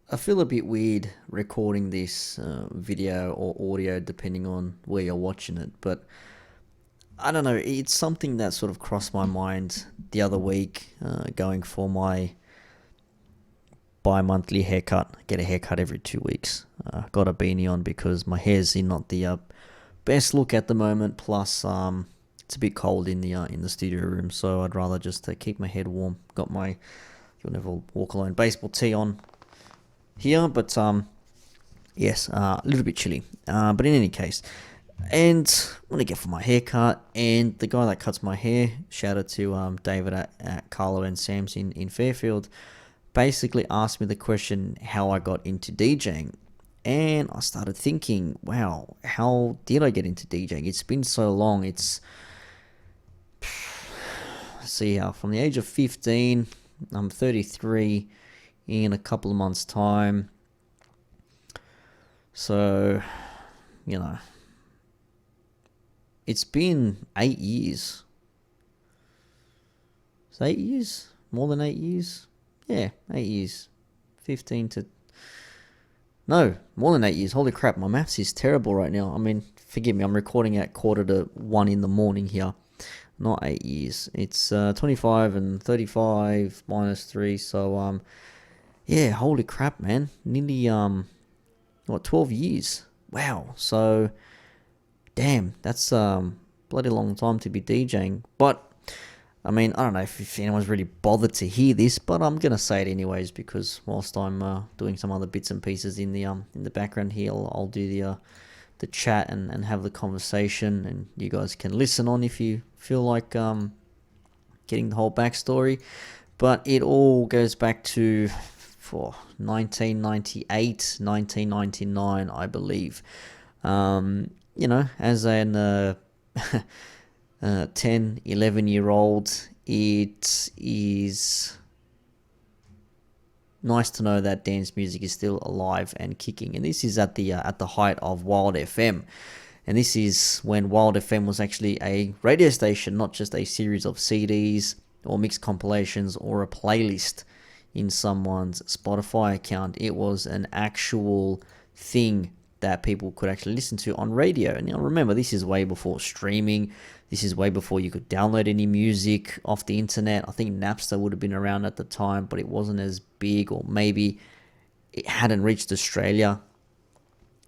I feel a bit weird recording this video or audio depending on where you're watching it, but I don't know, it's something that sort of crossed my mind the other week, going for my bi-monthly haircut. I get a haircut every 2 weeks. Got a beanie on because my hair's in not the best look at the moment, plus it's a bit cold in the studio room, so I'd rather just keep my head warm. Got my You'll Never Walk Alone baseball tee on here, but yes, a little bit chilly. But in any case, and when I get for my haircut, and the guy that cuts my hair, shout out to David at Carlo and Sam's in Fairfield, basically asked me the question how I got into DJing. And I started thinking, wow, how did I get into DJing? It's been so long. It's, see, from the age of 15, I'm 33 in a couple of months' time. So, you know, it's been 8 years. It's 8 years? More than 8 years? Yeah, 8 years. 15 to... No, more than 8 years. Holy crap, my maths is terrible right now. I mean, forgive me, I'm recording at 1:45 in the morning here. Not 8 years. It's 25 and 35 minus 3, so, yeah, holy crap, man. Nearly, 12 years? Wow. So, damn, that's bloody long time to be DJing. But I mean, I don't know if anyone's really bothered to hear this, but I'm gonna say it anyways because whilst I'm doing some other bits and pieces in the background here, I'll do the chat and have the conversation, and you guys can listen on if you feel like getting the whole backstory. But it all goes back to for 1998, 1999, I believe. As an 10, 11-year-old, it is nice to know that dance music is still alive and kicking. And this is at the height of Wild FM. And this is when Wild FM was actually a radio station, not just a series of CDs or mixed compilations or a playlist in someone's Spotify account. It was an actual thing that people could actually listen to on radio. And remember, this is way before streaming. This is way before you could download any music off the internet. I think Napster would have been around at the time, but it wasn't as big, or maybe it hadn't reached Australia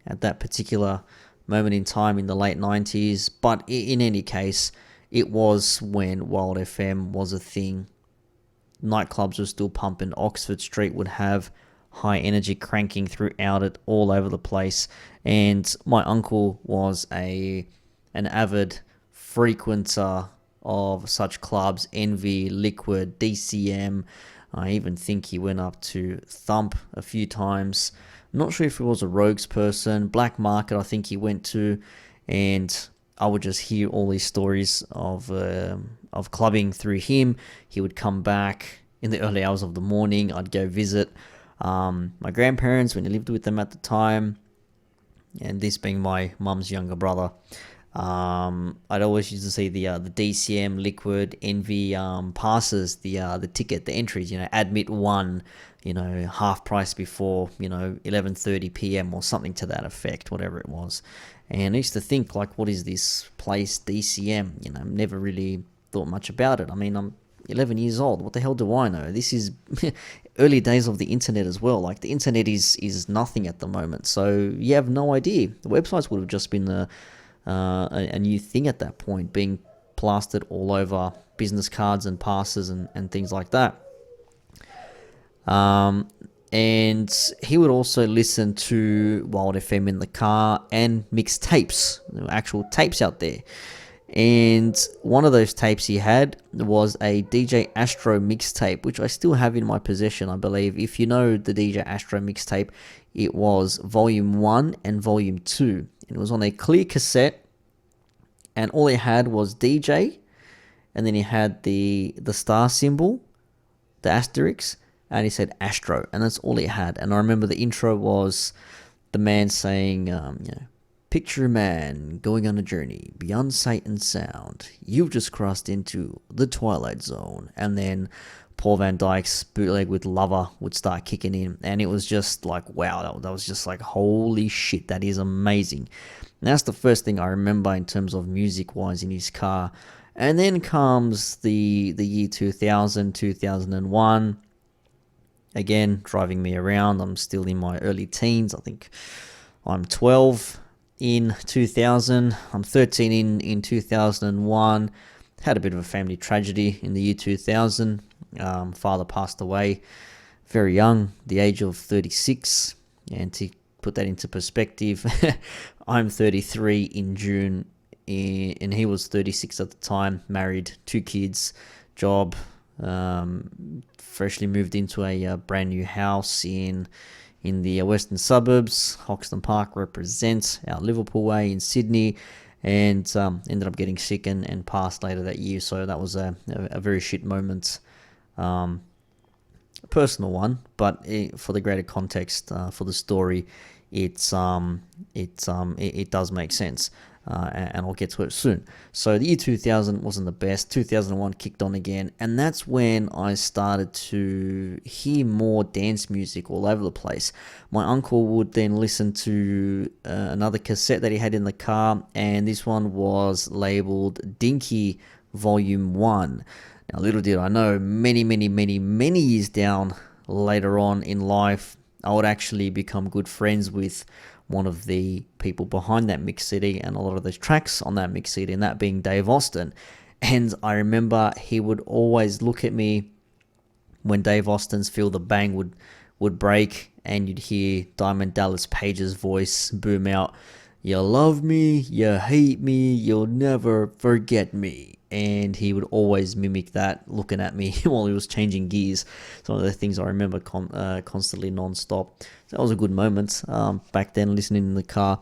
at that particular moment in time in the late 90s. But in any case, it was when Wild FM was a thing. Nightclubs were still pumping. Oxford Street would have high energy cranking throughout it, all over the place. And my uncle was an avid frequenter of such clubs: Envy, Liquid, DCM. I even think he went up to Thump a few times. Not sure if he was a Rogues person. Black Market, I think he went to. And I would just hear all these stories of clubbing through him. He would come back in the early hours of the morning. I'd go visit my grandparents when he lived with them at the time, and this being my mum's younger brother. I'd always used to see the DCM, Liquid, Envy passes, the ticket, the entries. Admit one, half price before 11:30 p.m. or something to that effect, whatever it was. And I used to think, like, what is this place, DCM? Never really thought much about it. I mean, I'm 11 years old. What the hell do I know? This is early days of the internet as well. Like, the internet is nothing at the moment, so you have no idea. The websites would have just been a new thing at that point, being plastered all over business cards and passes and things like that. And he would also listen to Wild FM in the car and mix tapes, actual tapes out there. And one of those tapes he had was a DJ Astro mixtape, which I still have in my possession, I believe. If you know the DJ Astro mixtape, it was Volume 1 and Volume 2. It was on a clear cassette, and all it had was DJ, and then he had the star symbol, the asterisk, and he said Astro, and that's all it had. And I remember the intro was the man saying, picture a man going on a journey beyond sight and sound. You've just crossed into the Twilight Zone. And then Paul Van Dyke's Bootleg with Lover would start kicking in, and it was just like, wow, that was just like, holy shit, that is amazing. And that's the first thing I remember in terms of music wise in his car. And then comes the year 2000, 2001. Again, driving me around. I'm still in my early teens. I think I'm 12 in 2000. I'm 13 in 2001. Had a bit of a family tragedy in the year 2000. Father passed away very young, the age of 36. And to put that into perspective, I'm 33 in June, and he was 36 at the time, married, 2 kids, job, freshly moved into a brand new house in the western suburbs. Hoxton Park represents our Liverpool way in Sydney, and ended up getting sick and passed later that year. So that was a very shit moment, a personal one, but for the greater context, for the story, it does make sense. And I'll get to it soon. So the year 2000 wasn't the best. 2001 kicked on again, and that's when I started to hear more dance music all over the place. My uncle would then listen to another cassette that he had in the car, and this one was labeled Dinky Volume 1. Now, little did I know, many years down later on in life, I would actually become good friends with one of the people behind that mix CD and a lot of those tracks on that mix CD, and that being Dave Austin. And I remember he would always look at me when Dave Austin's Feel the Bang would break, and you'd hear Diamond Dallas Page's voice boom out, "You love me, you hate me, you'll never forget me." And he would always mimic that, looking at me while he was changing gears. It's one of the things I remember constantly non-stop. So that was a good moment back then, listening in the car.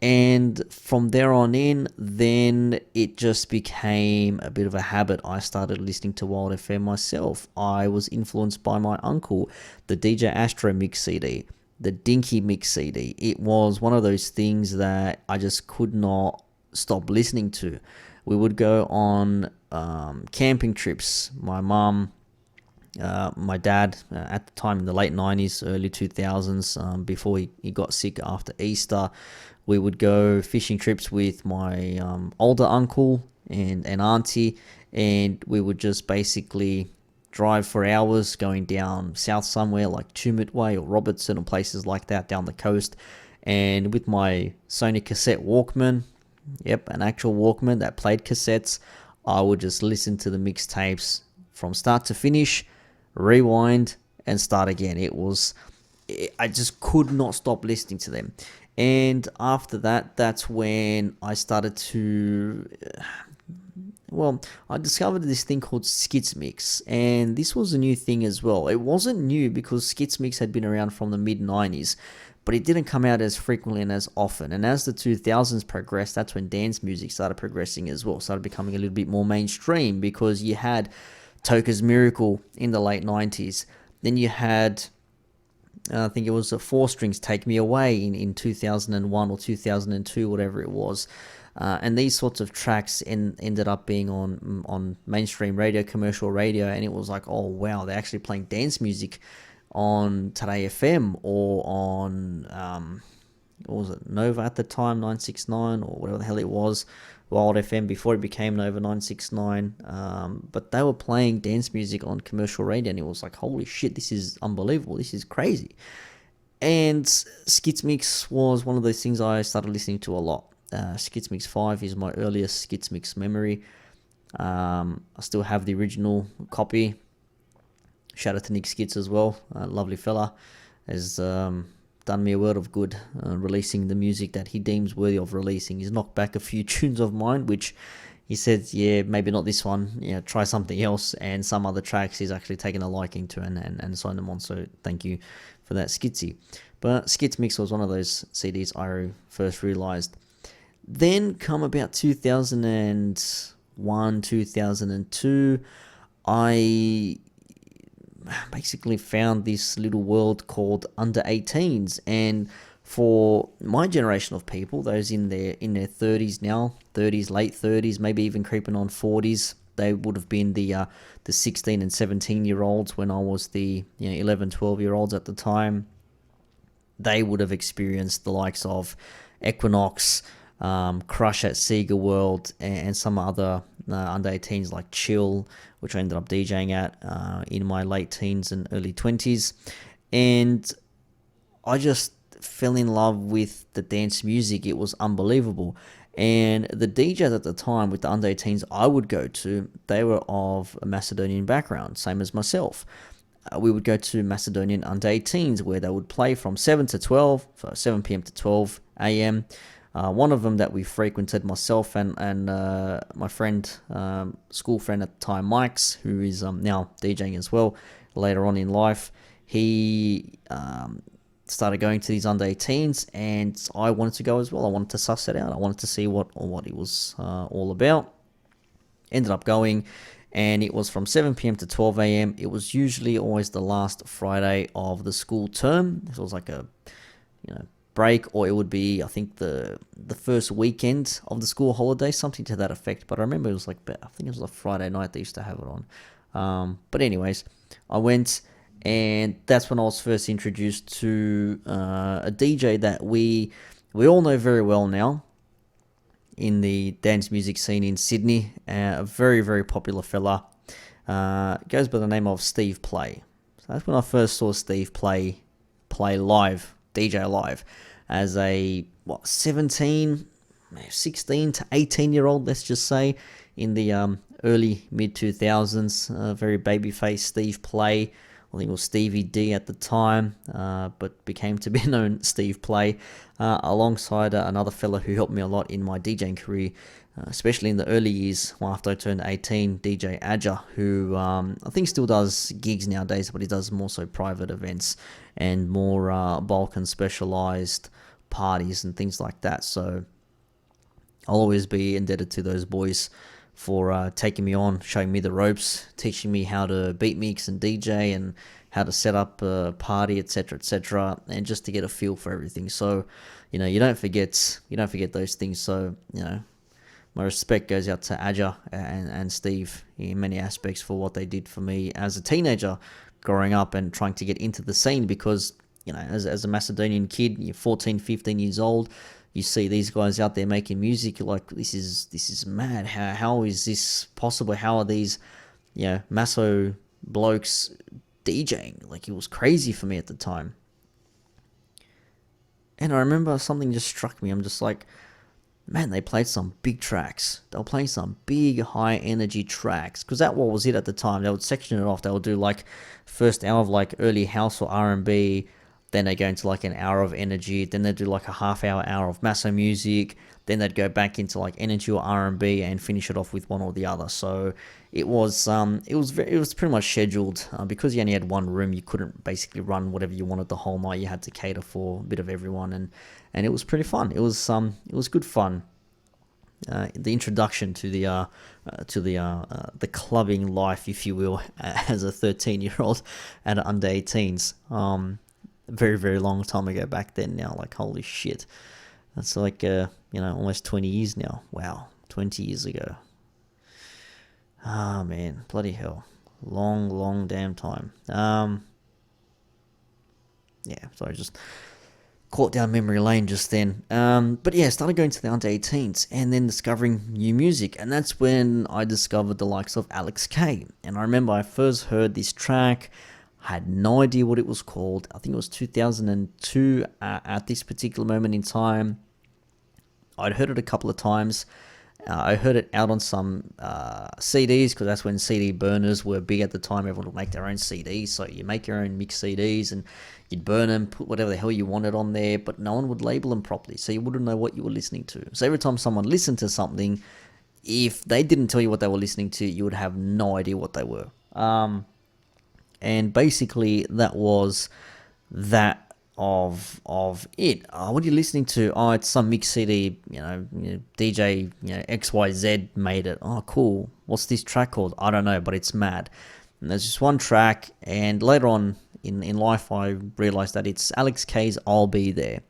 And from there on in, then it just became a bit of a habit. I started listening to Wild FM myself. I was influenced by my uncle, the DJ Astro mix CD, the Dinky mix CD. It was one of those things that I just could not stop listening to. We would go on camping trips. My mum, my dad, at the time in the late 90s, early 2000s, before he got sick after Easter, we would go fishing trips with my older uncle and auntie, and we would just basically drive for hours going down south somewhere like Tumut Way or Robertson or places like that down the coast. And with my Sony cassette Walkman, an actual Walkman that played cassettes, I would just listen to the mixtapes from start to finish, rewind, and start again. I just could not stop listening to them. And after that, that's when I started to, I discovered this thing called Skits Mix, and this was a new thing as well. It wasn't new because Skits Mix had been around from the mid-90s, but it didn't come out as frequently and as often. And as the 2000s progressed, that's when dance music started progressing as well, started becoming a little bit more mainstream, because you had Toka's Miracle in the late 90s. Then you had, I think it was a Four Strings Take Me Away in 2001 or 2002, whatever it was. And these sorts of tracks ended up being on mainstream radio, commercial radio, and it was like, oh wow, they're actually playing dance music on Today FM or on what was it, Nova at the time, 969 or whatever the hell it was, Wild FM before it became Nova 969. But they were playing dance music on commercial radio, and it was like, holy shit, this is unbelievable, this is crazy. And Skits Mix was one of those things I started listening to a lot. Skits Mix 5 is my earliest Skits Mix memory. I still have the original copy. Shout out to Nick Skits as well, lovely fella, has done me a world of good releasing the music that he deems worthy of releasing. He's knocked back a few tunes of mine, which he said, yeah, maybe not this one, try something else, and some other tracks he's actually taken a liking to and signed them on, so thank you for that, Skitsy. But Skits Mix was one of those CDs I first realised. Then come about 2001, 2002, I basically found this little world called Under 18s, and for my generation of people, those in their 30s now, 30s, late 30s, maybe even creeping on 40s, they would have been the 16 and 17-year-olds when I was the 11, 12-year-olds at the time. They would have experienced the likes of Equinox, Crush at Sega World, and some other under 18s like Chill, which I ended up DJing at in my late teens and early 20s. And I just fell in love with the dance music. It was unbelievable. And the DJs at the time with the under 18s I would go to, they were of a Macedonian background, same as myself. We would go to Macedonian under 18s where they would play from 7 to 12, so 7 p.m. to 12 a.m. One of them that we frequented, myself and my friend, school friend at the time, Mike's, who is now DJing as well later on in life, he started going to these under 18s, and I wanted to go as well. I wanted to suss it out. I wanted to see what it was all about. Ended up going, and it was from 7 p.m. to 12 a.m. It was usually always the last Friday of the school term. It was like a break, or it would be, I think, the first weekend of the school holiday, something to that effect. But I remember it was I think it was a Friday night they used to have it on. But anyways, I went, and that's when I was first introduced to a DJ that we all know very well now in the dance music scene in Sydney. A very, very popular fella. Goes by the name of Steve Play. So that's when I first saw Steve Play live, DJ live, as a 16 to 18-year-old, let's just say, in the early mid-2000s. Very baby-faced Steve Play. I think it was Stevie D at the time, but became to be known Steve Play, alongside another fella who helped me a lot in my DJing career, especially in the early years after I turned 18, DJ Adja, who I think still does gigs nowadays, but he does more so private events and more bulk and specialized parties and things like that. So I'll always be indebted to those boys for taking me on, showing me the ropes, teaching me how to beat mix and DJ and how to set up a party, etc., and just to get a feel for everything. So, you don't forget those things. So, my respect goes out to Adja and Steve in many aspects for what they did for me as a teenager growing up and trying to get into the scene, because, as a Macedonian kid, you're 14, 15 years old, you see these guys out there making music, you're like, this is mad. How is this possible? How are these, Maso blokes DJing? Like, it was crazy for me at the time. And I remember something just struck me. I'm just like, man, they played some big tracks. They were playing some big, high energy tracks, because that what was it at the time. They would section it off. They would do like first hour of like early house or R&B. Then they go into like an hour of energy. Then they do like a half hour of Maso music. Then they'd go back into like energy or R&B and finish it off with one or the other. So it was pretty much scheduled, because you only had one room. You couldn't basically run whatever you wanted the whole night. You had to cater for a bit of everyone, and it was pretty fun. It was good fun. The introduction to the clubbing life, if you will, as a 13-year-old at under 18s. Very, very long time ago back then now. Like, holy shit. That's like, almost 20 years now. Wow. 20 years ago. Ah, man. Bloody hell. Long, long damn time. Yeah, sorry, just caught down memory lane just then. But yeah, started going to the under 18s and then discovering new music. And that's when I discovered the likes of Alex K. And I remember I first heard this track. Had no idea what it was called. I think it was 2002 at this particular moment in time. I'd heard it a couple of times. I heard it out on some CDs, because that's when CD burners were big at the time. Everyone would make their own CDs. So you make your own mix CDs and you'd burn them, put whatever the hell you wanted on there, but no one would label them properly. So you wouldn't know what you were listening to. So every time someone listened to something, if they didn't tell you what they were listening to, you would have no idea what they were. And basically that was that of it. What are you listening to? Oh, it's some mix CD, DJ, XYZ made it. Oh, cool. What's this track called? I don't know, but it's mad. And there's just one track, and later on in life I realized that it's Alex K's I'll Be There.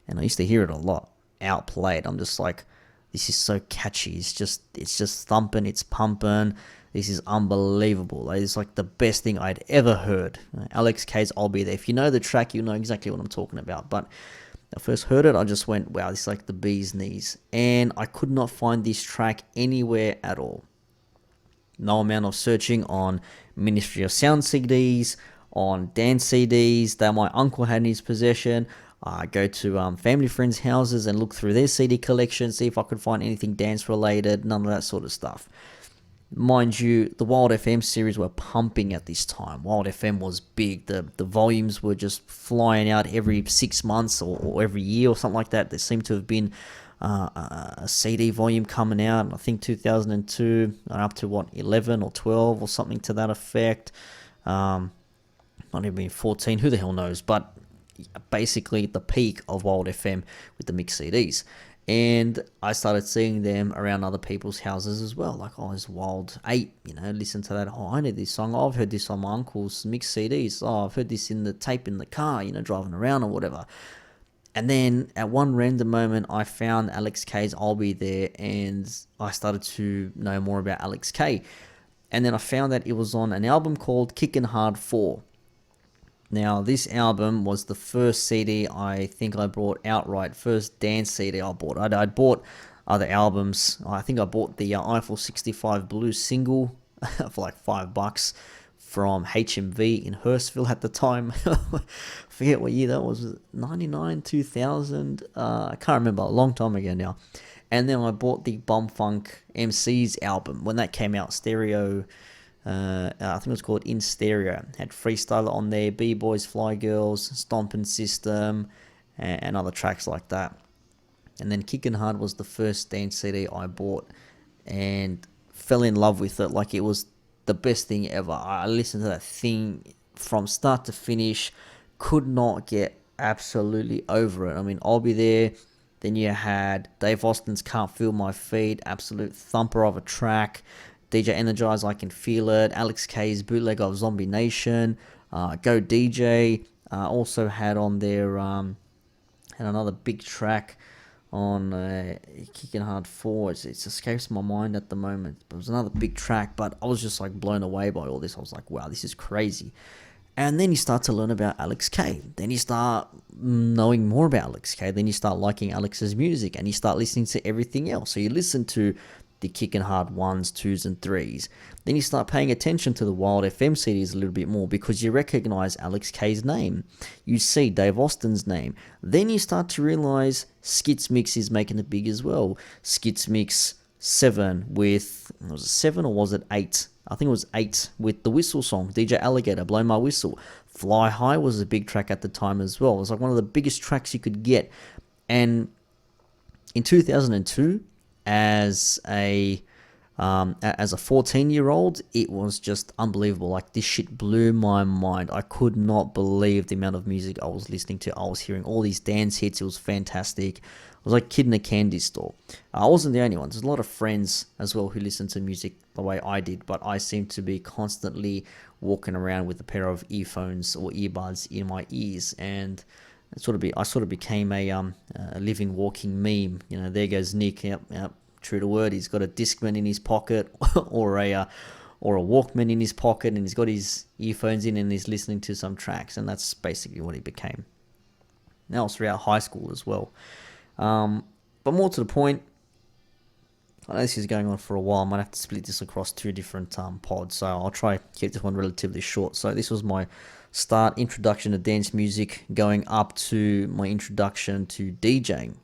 And I used to hear it a lot, outplayed. I'm just like, this is so catchy. It's just thumping, it's pumping. This is unbelievable. Like, it's like the best thing I'd ever heard. Alex K's I'll Be There. If you know the track, you'll know exactly what I'm talking about. But I first heard it, I just went, wow, this is like the bee's knees. And I could not find this track anywhere at all. No amount of searching on Ministry of Sound CDs, on dance CDs that my uncle had in his possession. I go to family friends' houses and look through their CD collection, see if I could find anything dance related, none of that sort of stuff. Mind you, the Wild FM series were pumping at this time. Wild FM was big. The volumes were just flying out every 6 months or every year or something like that. There seemed to have been a CD volume coming out. I think 2002, up to 11 or 12 or something to that effect. Might have been 14, who the hell knows. But basically the peak of Wild FM with the mixed CDs. And I started seeing them around other people's houses as well. Like, oh, it's Wild 8, listen to that. Oh, I know this song. Oh, I've heard this on my uncle's mixed CDs. Oh, I've heard this in the tape in the car, driving around or whatever. And then at one random moment, I found Alex K's I'll Be There, and I started to know more about Alex K. And then I found that it was on an album called Kickin' Hard 4. Now, this album was the first CD I think I bought outright, first dance CD I bought. I'd bought other albums. I think I bought the Eiffel 65 Blue single for like $5 from HMV in Hurstville at the time. Forget what year that was. 99, 2000? I can't remember. A long time ago now. And then I bought the Bumfunk MC's album when that came out, stereo. I think it was called In Stereo. Had Freestyler on there, B-Boys, Fly Girls, Stompin' System, and other tracks like that. And then Kickin' Hard was the first dance CD I bought and fell in love with it like it was the best thing ever. I listened to that thing from start to finish, could not get absolutely over it. I mean, I'll Be There. Then you had Dave Austin's Can't Feel My Feet, absolute thumper of a track. DJ Energize, I Can Feel It. Alex K's bootleg of Zombie Nation. Go DJ. Also had on there had another big track on Kickin' Hard 4. It escapes my mind at the moment. But it was another big track, but I was just like blown away by all this. I was like, wow, this is crazy. And then you start to learn about Alex K. Then you start knowing more about Alex K. Then you start liking Alex's music, and you start listening to everything else. So you listen to the Kickin' Hard 1s, 2s, and 3s. Then you start paying attention to the Wild FM CDs a little bit more because you recognize Alex K's name. You see Dave Austin's name. Then you start to realize Skits Mix is making it big as well. Skits Mix 7 with, was it 7 or was it 8? I think it was 8 with the Whistle song, DJ Alligator, Blow My Whistle. Fly High was a big track at the time as well. It was like one of the biggest tracks you could get. And in 2002, as a 14-year-old, it was just unbelievable. Like, this shit blew my mind. I could not believe the amount of music I was listening to. I was hearing all these dance hits. It was fantastic. I was like a kid in a candy store. I wasn't the only one. There's a lot of friends as well who listen to music the way I did, but I seemed to be constantly walking around with a pair of earphones or earbuds in my ears, and I sort of became a living, walking meme. There goes Nick. Yep, true to word. He's got a Discman in his pocket, or a Walkman in his pocket, and he's got his earphones in, and he's listening to some tracks, and that's basically what he became. That was throughout high school as well. But more to the point, I know this is going on for a while. I might have to split this across 2 different pods, so I'll try to keep this one relatively short. So this was my introduction to dance music, going up to my introduction to DJing.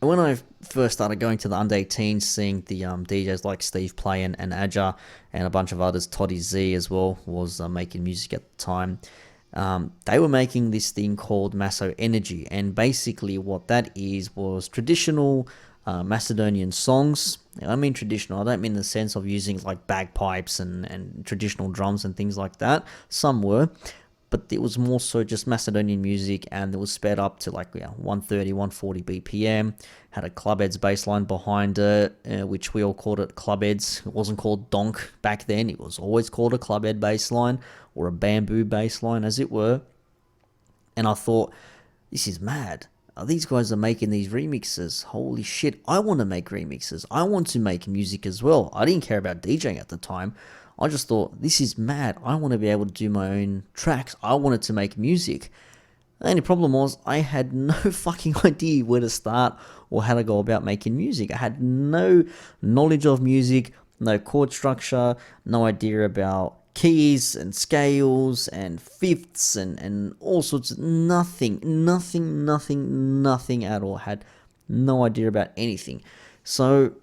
And when I first started going to the under 18s, seeing the DJs like Steve Play and Adja and a bunch of others, Toddy Z as well was making music at the time. They were making this thing called Maso Energy, and basically what that is was traditional Macedonian songs. I mean traditional, I don't mean in the sense of using like bagpipes and traditional drums and things like that. Some were, but it was more so just Macedonian music, and it was sped up to like 130, 140 BPM, had a Clubheads bass line behind it, which we all called it Clubheads. It wasn't called Donk back then, it was always called a Clubhead bass line, or a bamboo bass line as it were. And I thought, this is mad. these guys are making these remixes. Holy shit, I want to make remixes. I want to make music as well. I didn't care about DJing at the time. I just thought, this is mad. I want to be able to do my own tracks. I wanted to make music. The only problem was I had no fucking idea where to start or how to go about making music. I had no knowledge of music, no chord structure, no idea about keys and scales and fifths and all sorts of nothing at all. Had no idea about anything. So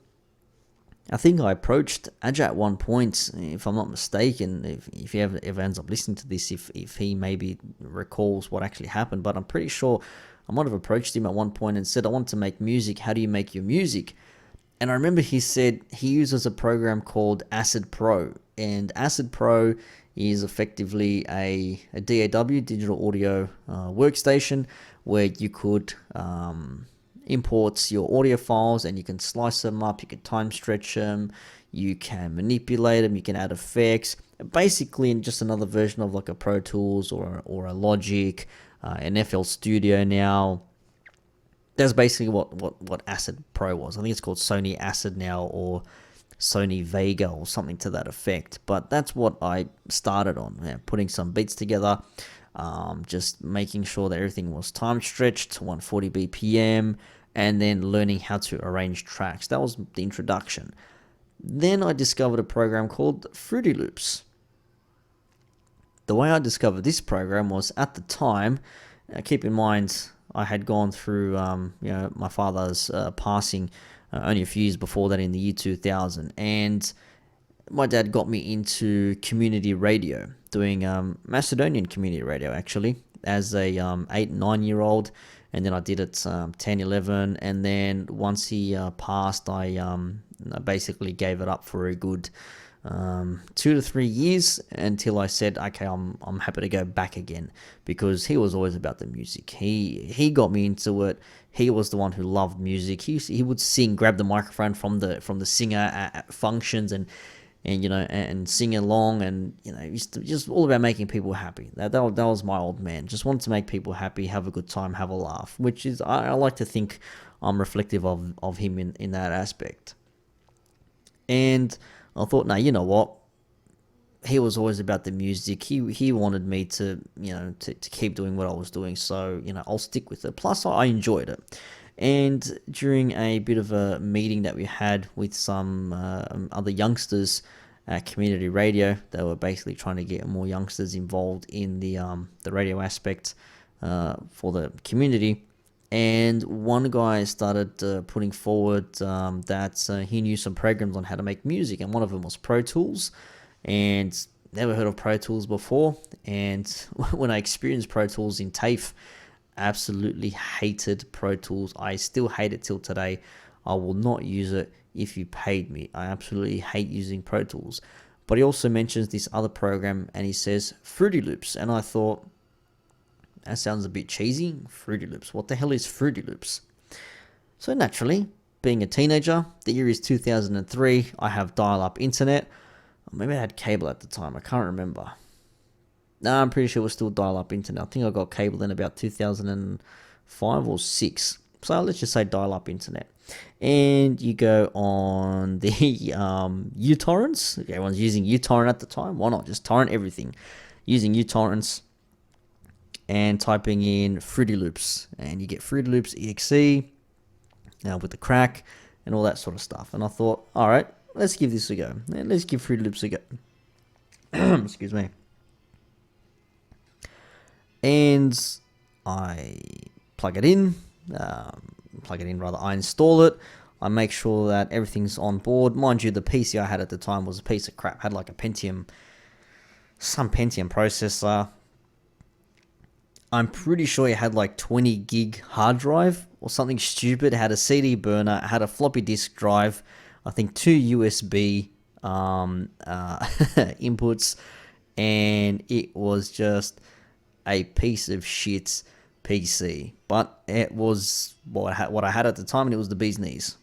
I think I approached Aj at one point, if I'm not mistaken, if he ever ends up listening to this, if he maybe recalls what actually happened, but I'm pretty sure I might have approached him at one point and said, I want to make music, how do you make your music? And I remember he said he uses a program called Acid Pro, and Acid Pro is effectively a DAW, digital audio workstation, where you could import your audio files and you can slice them up, you can time stretch them, you can manipulate them, you can add effects. Basically, just another version of like a Pro Tools or a Logic, an FL Studio now. That's basically what Acid Pro was. I think it's called Sony Acid now, or Sony Vega or something to that effect. But that's what I started on, putting some beats together, just making sure that everything was time stretched to 140 BPM, and then learning how to arrange tracks. That was the introduction. Then I discovered a program called Fruity Loops. The way I discovered this program was, at the time, keep in mind, I had gone through my father's passing only a few years before that, in the year 2000, and my dad got me into community radio, doing Macedonian community radio actually, as a 8-9-year-old, and then I did it 10, 11, and then once he passed, I basically gave it up for a good 2 to 3 years, until I said, okay, I'm happy to go back again, because he was always about the music. He got me into it. He was the one who loved music. He would sing, grab the microphone from the singer at functions, and sing along, and just all about making people happy. That was my old man. Just wanted to make people happy, have a good time, have a laugh, which is, I like to think I'm reflective of him in that aspect. And I thought, no, you know what? He was always about the music. He wanted me to keep doing what I was doing. So, I'll stick with it. Plus, I enjoyed it. And during a bit of a meeting that we had with some other youngsters at community radio, they were basically trying to get more youngsters involved in the radio aspect for the community. And one guy started putting forward that he knew some programs on how to make music, and one of them was Pro Tools, and never heard of Pro Tools before. And when I experienced Pro Tools in TAFE, absolutely hated Pro Tools. I still hate it till today. I will not use it if you paid me. I absolutely hate using Pro Tools. But he also mentions this other program, and he says Fruity Loops, and I thought, that sounds a bit cheesy. Fruity Loops. What the hell is Fruity Loops? So naturally, being a teenager, the year is 2003, I have dial-up internet. Maybe I had cable at the time, I can't remember. No, I'm pretty sure it was still dial-up internet. I think I got cable in about 2005 or 6. So let's just say dial-up internet. And you go on the uTorrents. Everyone's using uTorrent at the time. Why not? Just torrent everything. Using uTorrents and typing in Fruity Loops, and you get Fruity Loops exe with the crack and all that sort of stuff. And I thought, all right, let's give this a go. Let's give Fruity Loops a go. Excuse me. And I plug it in, I install it. I make sure that everything's on board. Mind you, the PC I had at the time was a piece of crap. Had like a Pentium processor. I'm pretty sure it had like 20 gig hard drive or something stupid. It had a CD burner, it had a floppy disk drive, I think 2 USB inputs, and it was just a piece of shit PC. But it was what I had at the time, and it was the bee's knees.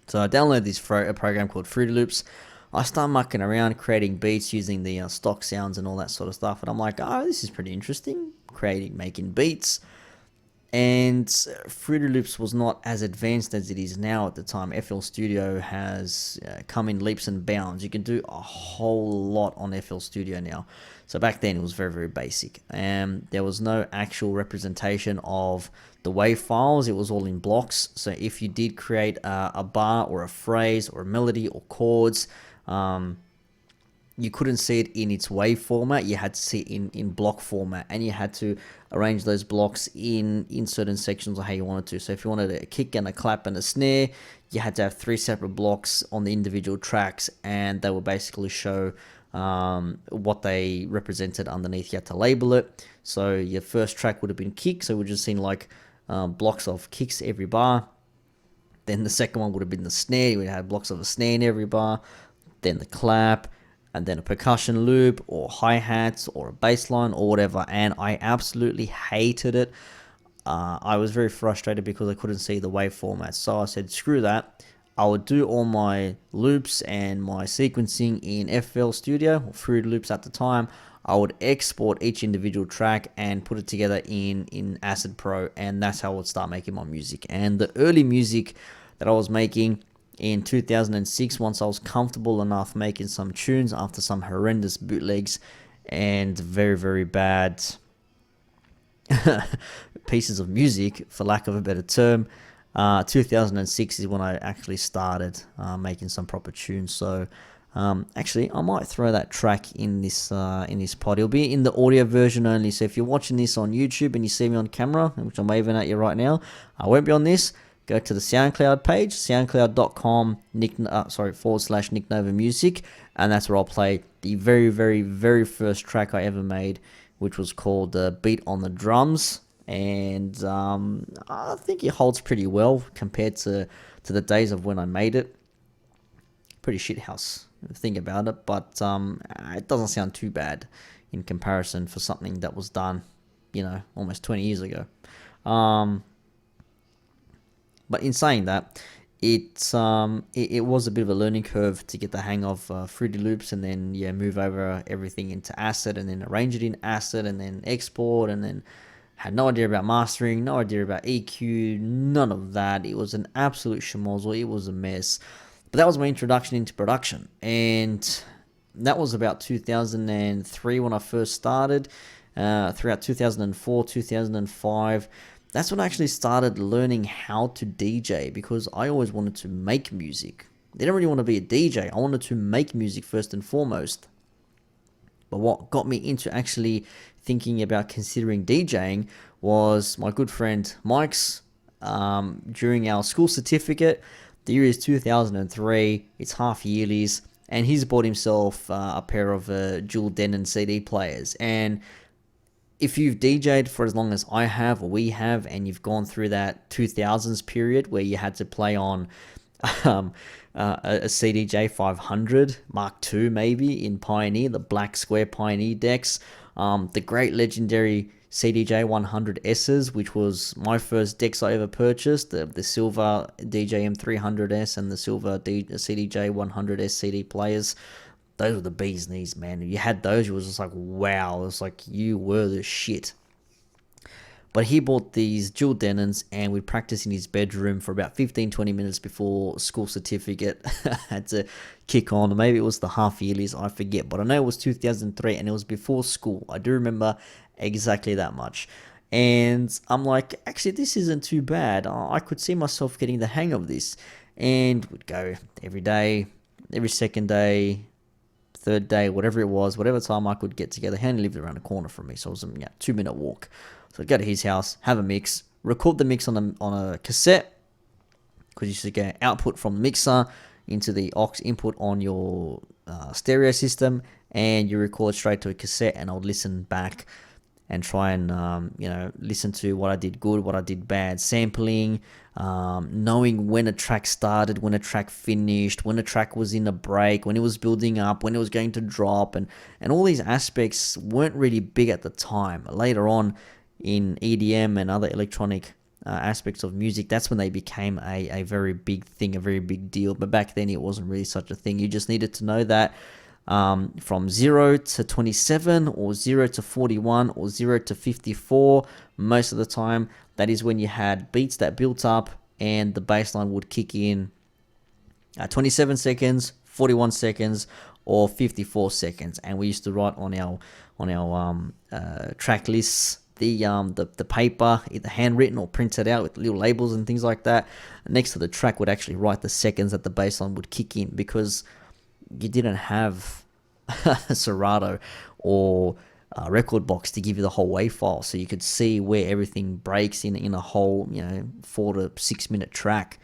So I downloaded this a program called Fruity Loops. I start mucking around, creating beats using the stock sounds and all that sort of stuff. And I'm like, oh, this is pretty interesting. Making beats. And Fruity Loops was not as advanced as it is now at the time. FL Studio has come in leaps and bounds. You can do a whole lot on FL Studio now. So back then it was very, very basic. And there was no actual representation of the wave files. It was all in blocks. So if you did create a bar or a phrase or a melody or chords, you couldn't see it in its wave format. You had to see it in block format, and you had to arrange those blocks in certain sections of how you wanted to. So if you wanted a kick and a clap and a snare, you had to have 3 separate blocks on the individual tracks, and they would basically show what they represented underneath. You had to label it. So your first track would have been kick, so we're just seeing like blocks of kicks every bar. Then the second one would have been the snare. You would have blocks of a snare in every bar. Then the clap, and then a percussion loop or hi-hats or a bass line or whatever. And I absolutely hated it. I was very frustrated because I couldn't see the wave format. So I said, screw that. I would do all my loops and my sequencing in FL Studio, or Fruity Loops at the time. I would export each individual track and put it together in Acid Pro, and that's how I would start making my music. And the early music that I was making in 2006, once I was comfortable enough making some tunes after some horrendous bootlegs and very, very bad pieces of music, for lack of a better term, 2006 is when I actually started making some proper tunes. So actually, I might throw that track in this pod. It'll be in the audio version only. So if you're watching this on YouTube and you see me on camera, which I'm waving at you right now, I won't be on this. Go to the SoundCloud page, soundcloud.com /Nick Nova Music, and that's where I'll play the very, very, very first track I ever made, which was called Beat on the Drums. And I think it holds pretty well compared to the days of when I made it. Pretty shithouse, think about it, but it doesn't sound too bad in comparison for something that was done, almost 20 years ago. But in saying that, it was a bit of a learning curve to get the hang of Fruity Loops, and then move over everything into Acid, and then arrange it in Acid, and then export, and then had no idea about mastering, no idea about EQ, none of that. It was an absolute schmozzle. It was a mess. But that was my introduction into production, and that was about 2003 when I first started. Throughout 2004, 2005. That's when I actually started learning how to DJ, because I always wanted to make music. I didn't really want to be a DJ. I wanted to make music first and foremost. But what got me into actually thinking about considering DJing was my good friend Mike's. During our school certificate, the year is 2003, it's half yearlies, and he's bought himself a pair of dual Denon CD players. And if you've DJed for as long as I have, or we have, and you've gone through that 2000s period where you had to play on a CDJ 500 Mark II maybe in Pioneer, the black square Pioneer decks, the great legendary CDJ 100Ss, which was my first decks I ever purchased, the silver DJM 300S and the silver CDJ 100S CD players. Those were the bee's knees, man. If you had those, it was just like, wow. It was like you were the shit. But he bought these dual Denons, and we'd practice in his bedroom for about 15-20 minutes before school certificate had to kick on. Maybe it was the half yearlies, I forget. But I know it was 2003, and it was before school. I do remember exactly that much. And I'm like, actually, this isn't too bad. I could see myself getting the hang of this. And we'd go every day, every second day, third day, whatever it was, whatever time I could get together. He only lived around the corner from me, so it was a 2-minute walk. So I'd go to his house, have a mix, record the mix on a cassette, because you should get output from the mixer into the aux input on your stereo system, and you record straight to a cassette, and I would listen back and try and listen to what I did good, what I did bad, sampling, knowing when a track started, when a track finished, when a track was in a break, when it was building up, when it was going to drop, and all these aspects weren't really big at the time. Later on in EDM and other electronic aspects of music, that's when they became a very big thing, a very big deal. But back then it wasn't really such a thing. You just needed to know that from 0 to 27 or 0 to 41 or 0 to 54. Most of the time, that is when you had beats that built up and the bass line would kick in at 27 seconds, 41 seconds, or 54 seconds. And we used to write on our track lists the paper, either handwritten or printed out with little labels and things like that. Next to the track would actually write the seconds that the bass line would kick in, because you didn't have a Serato or a record box to give you the whole wave file, so you could see where everything breaks in a whole 4 to 6 minute track.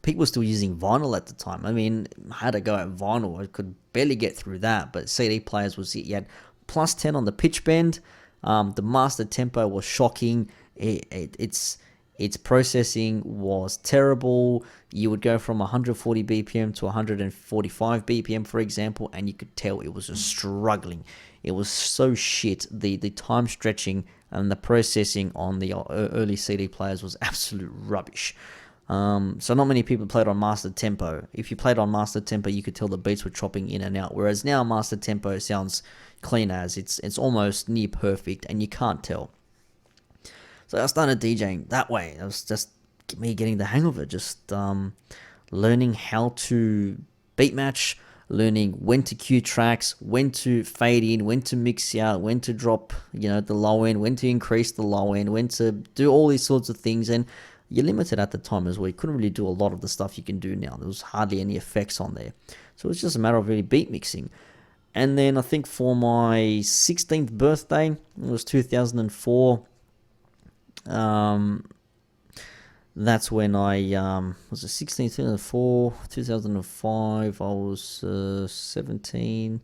People were still using vinyl at the time. I mean, I had to go at vinyl. I could barely get through that, but CD players was it. You had plus 10 on the pitch bend. The master tempo was shocking. Its processing was terrible. You would go from 140 BPM to 145 BPM, for example, and you could tell it was just struggling. It was so shit. The time stretching and the processing on the early CD players was absolute rubbish. So not many people played on master tempo. If you played on master tempo, you could tell the beats were chopping in and out. Whereas now master tempo sounds clean as it's almost near perfect, and you can't tell. So I started DJing that way. It was just me getting the hang of it, just learning how to beat match, learning when to cue tracks, when to fade in, when to mix out, when to drop the low end, when to increase the low end, when to do all these sorts of things. And you're limited at the time as well. You couldn't really do a lot of the stuff you can do now. There was hardly any effects on there. So it's just a matter of really beat mixing. And then I think for my 16th birthday, it was 2004, that's when I, was it 16, 2004, 2005, I was 17,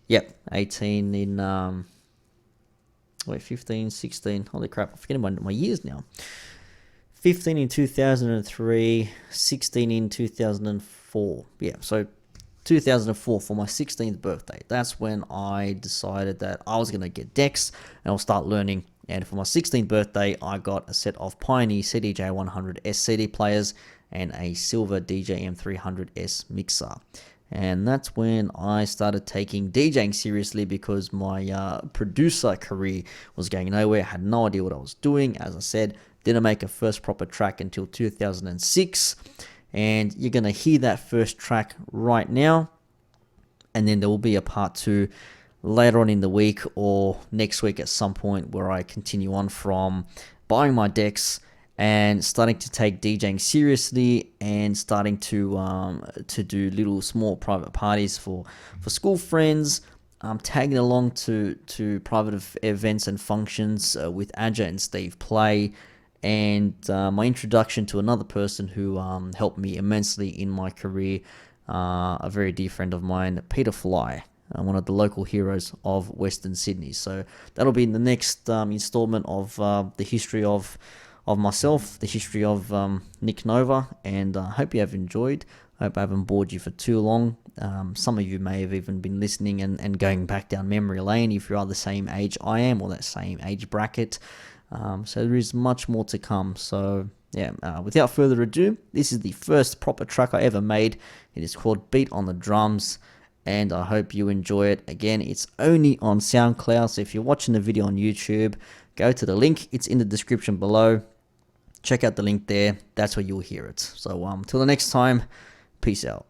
yep, 18 in, 15, 16, holy crap, I'm forgetting my years now. 15 in 2003, 16 in 2004. Yeah, so 2004 for my 16th birthday. That's when I decided that I was going to get decks and I'll start learning. And for my 16th birthday, I got a set of Pioneer CDJ100S CD players and a silver DJ M300S mixer. And that's when I started taking DJing seriously, because my producer career was going nowhere. I had no idea what I was doing. As I said, didn't make a first proper track until 2006. And you're going to hear that first track right now. And then there will be a part 2 later on in the week or next week at some point, where I continue on from buying my decks and starting to take DJing seriously, and starting to do little small private parties for school friends, tagging along to private events and functions with Adja and Steve Play, and my introduction to another person who helped me immensely in my career, a very dear friend of mine, Peter Fly, one of the local heroes of Western Sydney. So that'll be in the next installment of the history of myself, the history of Nick Nova, and I hope you have enjoyed. I hope I haven't bored you for too long. Some of you may have even been listening and going back down memory lane if you are the same age I am, or that same age bracket. So there is much more to come. So yeah, without further ado, this is the first proper track I ever made. It is called Beat on the Drums, and I hope you enjoy it. Again, it's only on SoundCloud, so if you're watching the video on YouTube, go to the link. It's in the description below. Check out the link there. That's where you'll hear it. So till the next time, peace out.